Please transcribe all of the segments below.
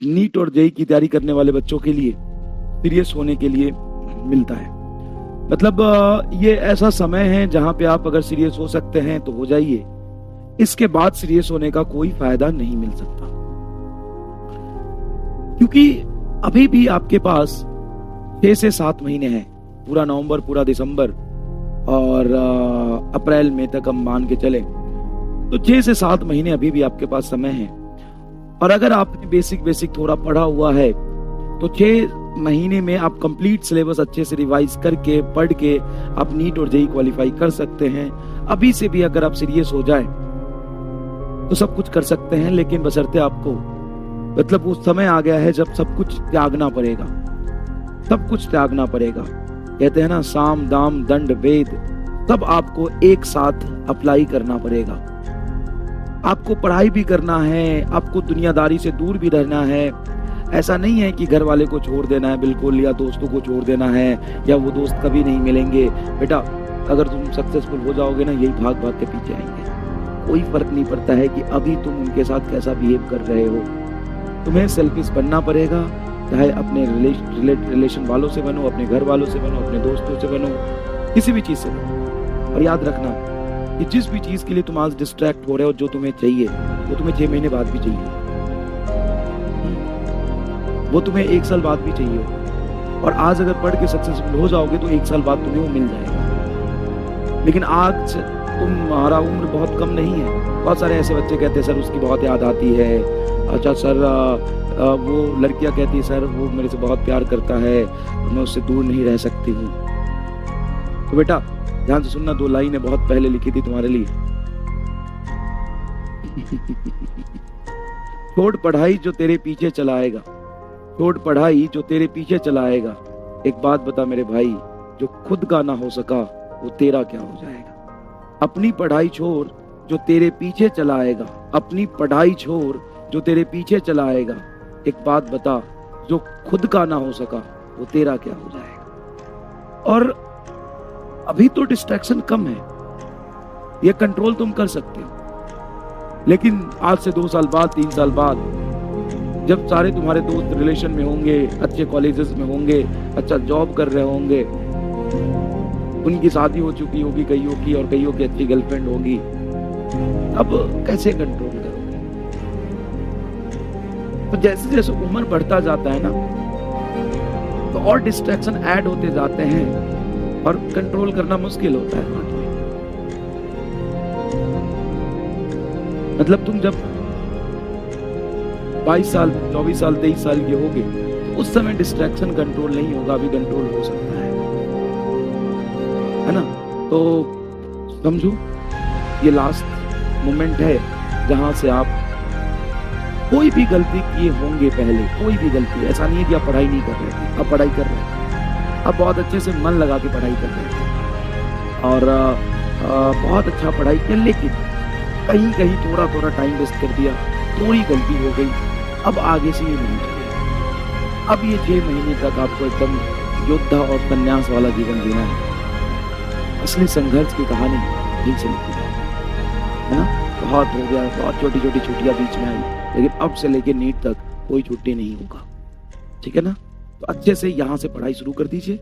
NEET और JEE की तैयारी करने वाले बच्चों के लिए सीरियस होने के लिए मिलता है। मतलब ये ऐसा समय है जहां पे आप अगर सीरियस हो सकते हैं तो हो जाइए, इसके बाद सीरियस होने का कोई फायदा नहीं मिल सकता, क्योंकि अभी भी आपके पास 6 से 7 महीने हैं। पूरा नवंबर, पूरा दिसंबर और अप्रैल में तक हम मान के चले तो 6 से 7 महीने अभी भी आपके पास समय है। और अगर आपने बेसिक थोड़ा पढ़ा हुआ है तो 6 महीने में आप कंप्लीट सिलेबस अच्छे से रिवाइज करके पढ़ के आप नीट और जेईई क्वालिफाई कर सकते हैं। अभी से भी अगर आप सीरियस हो जाए तो सब कुछ कर सकते हैं, लेकिन बशर्ते आपको मतलब वो समय आ गया है जब सब कुछ त्यागना पड़ेगा, सब कुछ त्यागना पड़ेगा। कहते हैं ना, साम दाम दंड वेद सब आपको एक साथ अप्लाई करना पड़ेगा। आपको पढ़ाई भी करना है, आपको दुनियादारी से दूर भी रहना है। ऐसा नहीं है कि घर वाले को छोड़ देना है बिल्कुल, या दोस्तों को छोड़ देना है, या वो दोस्त कभी नहीं मिलेंगे। बेटा अगर तुम सक्सेसफुल हो जाओगे ना, यही भाग भाग के पीछे आएंगे। कोई फर्क नहीं पड़ता है कि अभी तुम उनके साथ कैसा बिहेव कर रहे हो। तुम्हें सेल्फिश बनना पड़ेगा, चाहे अपने रिलेशन वालों से बनो, अपने घर वालों से बनो, अपने दोस्तों से बनो, किसी भी चीज से बनो। और याद रखना कि जिस भी चीज के लिए तुम आज डिस्ट्रैक्ट हो रहे हो, जो तुम्हें चाहिए वो तुम्हें 6 महीने बाद भी चाहिए, वो तुम्हें 1 साल बाद भी चाहिए। और आज अगर पढ़ के सक्सेसफुल हो जाओगे तो 1 साल बाद तुम्हें वो मिल जाएगा। लेकिन आज तुम्हारा उम्र बहुत कम नहीं है। बहुत सारे ऐसे बच्चे कहते हैं सर उसकी बहुत याद आती है, अच्छा सर वो लड़कियां कहती है सर वो मेरे से बहुत प्यार करता है, मैं उससे दूर नहीं रह सकती हूँ। तो बेटा ध्यान से सुनना, 2 लाइनें बहुत पहले लिखी थी तुम्हारे लिए। छोड़ पढ़ाई जो तेरे पीछे चलाएगा, छोड़ पढ़ाई जो तेरे पीछे चलाएगा। एक बात बता मेरे भाई, जो खुद का ना हो सका वो तेरा क्या हो जाएगा। अपनी पढ़ाई छोड़ जो तेरे पीछे चलाएगा, अपनी पढ़ाई छोड़ जो तेरे पीछे चलाएगा। एक बात बता, जो खुद का ना हो सका वो तेरा क्या हो जाएगा। और अभी तो डिस्ट्रैक्शन कम है, ये कंट्रोल तुम कर सकते हो, लेकिन आज से 2 साल बाद, 3 साल बाद, जब सारे तुम्हारे दोस्त रिलेशन में होंगे, अच्छे कॉलेजेस में होंगे, अच्छा जॉब कर रहे होंगे, उनकी शादी हो चुकी होगी कईयों की, और कईयों की अच्छी गर्लफ्रेंड होगी, अब कैसे कंट्रोल करोगे। तो जैसे जैसे उम्र बढ़ता जाता है ना, तो और डिस्ट्रैक्शन ऐड होते जाते हैं और कंट्रोल करना मुश्किल होता है बाद में। मतलब तुम जब 22 साल, 24 साल, 23 साल के होगे तो उस समय डिस्ट्रैक्शन कंट्रोल नहीं होगा, अभी कंट्रोल हो सकता है ना। तो समझो ये लास्ट मोमेंट है जहां से आप कोई भी गलती किए होंगे पहले, कोई भी गलती, ऐसा नहीं है कि आप पढ़ाई नहीं कर रहे थे, आप पढ़ाई कर रहे थे, आप बहुत अच्छे से मन लगा के पढ़ाई कर रहे थे और बहुत अच्छा पढ़ाई किया, लेकिन कहीं कहीं थोड़ा थोड़ा टाइम वेस्ट कर दिया, थोड़ी गलती हो गई। अब आगे से ये नहीं चलेगा। अब ये 6 महीने तक आपको एकदम योद्धा और संन्यास वाला जीवन जीना है। असली संघर्ष की कहानी यहीं से निकली है ना। बहुत हो गया, बहुत छोटी छोटी छुट्टियां बीच में आई, लेकिन अब से लेके नीट तक कोई छुट्टी नहीं होगा, ठीक है ना। तो अच्छे से यहाँ से पढ़ाई शुरू कर दीजिए।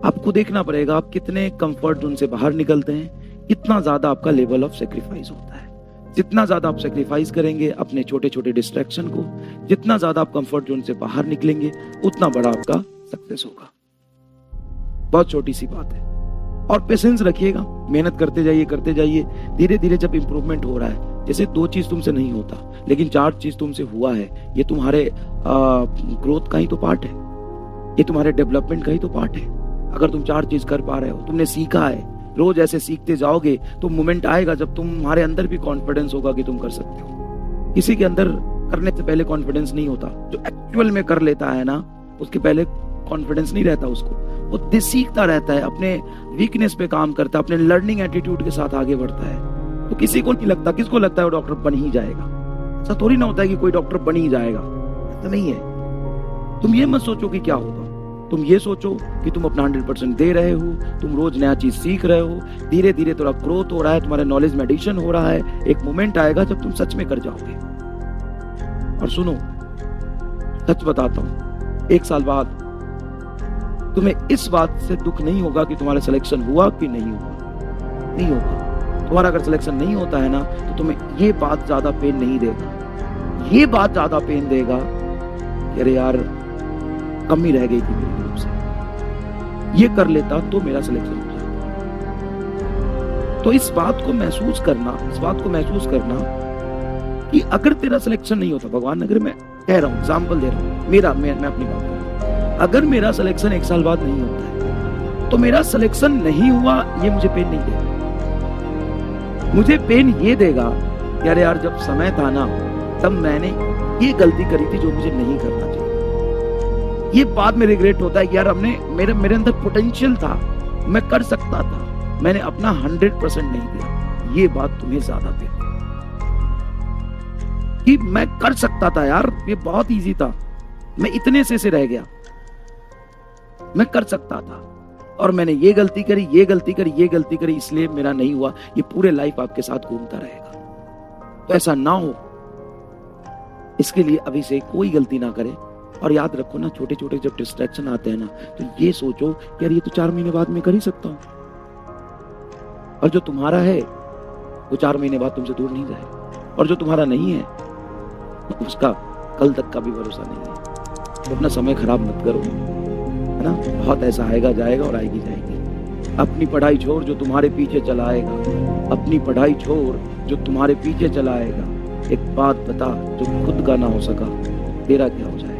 आपको देखना पड़ेगा आप कितने कंफर्ट जोन से बाहर निकलते हैं, कितना ज्यादा आपका लेवल ऑफ सेक्रीफाइस होता है। जितना ज्यादा आप सेक्रीफाइस करेंगे अपने छोटे छोटे डिस्ट्रैक्शन को, जितना ज्यादा आप कंफर्ट जोन से बाहर निकलेंगे, उतना बड़ा आपका सक्सेस होगा। बहुत छोटी सी बात है। और पेशेंस रखिएगा, मेहनत करते जाइए। धीरे धीरे जब इंप्रूवमेंट हो रहा है, जैसे 2 चीज तुमसे नहीं होता लेकिन 4 चीज तुमसे हुआ है, ये तुम्हारे ग्रोथ का ही तो पार्ट है, ये तुम्हारे डेवलपमेंट का ही तो पार्ट है। अगर तुम 4 चीज कर पा रहे हो, तुमने सीखा है, रोज ऐसे सीखते जाओगे तो मोमेंट आएगा जब तुम्हारे अंदर भी कॉन्फिडेंस होगा कि तुम कर सकते हो। किसी के अंदर करने से पहले कॉन्फिडेंस नहीं होता, जो एक्चुअल में कर लेता है ना, उसके पहले कॉन्फिडेंस नहीं रहता उसको। वो सीखता रहता है, अपने वीकनेस पे काम करता है, अपने लर्निंग एटीट्यूड के साथ आगे बढ़ता है। तो किसी को नहीं लगता, किसको लगता है वो डॉक्टर बन ही जाएगा। ऐसा थोड़ी ना होता है कि कोई डॉक्टर बन ही जाएगा, ऐसा नहीं है। तुम ये मत सोचो कि क्या होगा, तुम ये सोचो कि तुम अपना 100% दे रहे हो, तुम रोज नया चीज सीख रहे हो, धीरे धीरे थोड़ा ग्रोथ हो रहा है, तुम्हारे नॉलेज में एडिशन हो रहा है। एक मोमेंट आएगा जब तुम सच में कर जाओगे। और सुनो, सच बताता हूं, 1 साल बाद तुम्हें इस बात से दुख नहीं होगा कि तुम्हारा सिलेक्शन हुआ कि नहीं हुआ, नहीं होगा। तुम्हारा अगर सिलेक्शन नहीं होता है ना, तो तुम्हें ये बात ज्यादा पेन नहीं देगा, ये बात ज्यादा पेन देगा कि अरे यार कमी रह गई थी मेरी तरफ से, ये कर लेता तो मेरा सिलेक्शन हो जाता। तो इस बात को महसूस करना कि अगर तेरा सिलेक्शन नहीं होता, भगवान अगर मैं कह रहा हूं, एग्जाम्पल दे रहा हूं, मैं अपनी बात कर रहा हूं, अगर मेरा सिलेक्शन 1 साल बाद नहीं होता है तो मेरा सिलेक्शन नहीं हुआ ये मुझे पेन नहीं देगा। मुझे पेन ये देगा कि अरे यार जब समय था ना, तब मैंने ये गलती करी थी जो मुझे नहीं करना चाहिए। ये बाद में रिग्रेट होता है कि यार मेरे अंदर पोटेंशियल था, मैं कर सकता था, मैंने अपना 100% नहीं दिया। ये बात तुम्हें ज्यादा पेन कि मैं कर सकता था यार, ये बहुत इजी था, मैं इतने से रह गया, मैं कर सकता था और मैंने ये गलती करी, इसलिए मेरा नहीं हुआ। ये पूरे लाइफ आपके साथ घूमता रहेगा। तो ऐसा ना हो, इसके लिए अभी से कोई गलती ना करे। और याद रखो ना, छोटे छोटे जब डिस्ट्रैक्शन आते हैं ना, तो ये सोचो कि यार ये तो 4 महीने बाद मैं कर ही सकता हूं, और जो तुम्हारा है वो 4 महीने बाद तुमसे दूर नहीं जाएगा, और जो तुम्हारा नहीं है उसका कल तक का भी भरोसा नहीं है। तो अपना समय खराब मत करो, है ना। बहुत ऐसा आएगा जाएगा और आएगी जाएगी। अपनी पढ़ाई छोड़ जो तुम्हारे पीछे चलाएगा, अपनी पढ़ाई छोड़ जो तुम्हारे पीछे चलाएगा। एक बात बता, जो खुद का ना हो सका तेरा क्या हो जाएगा।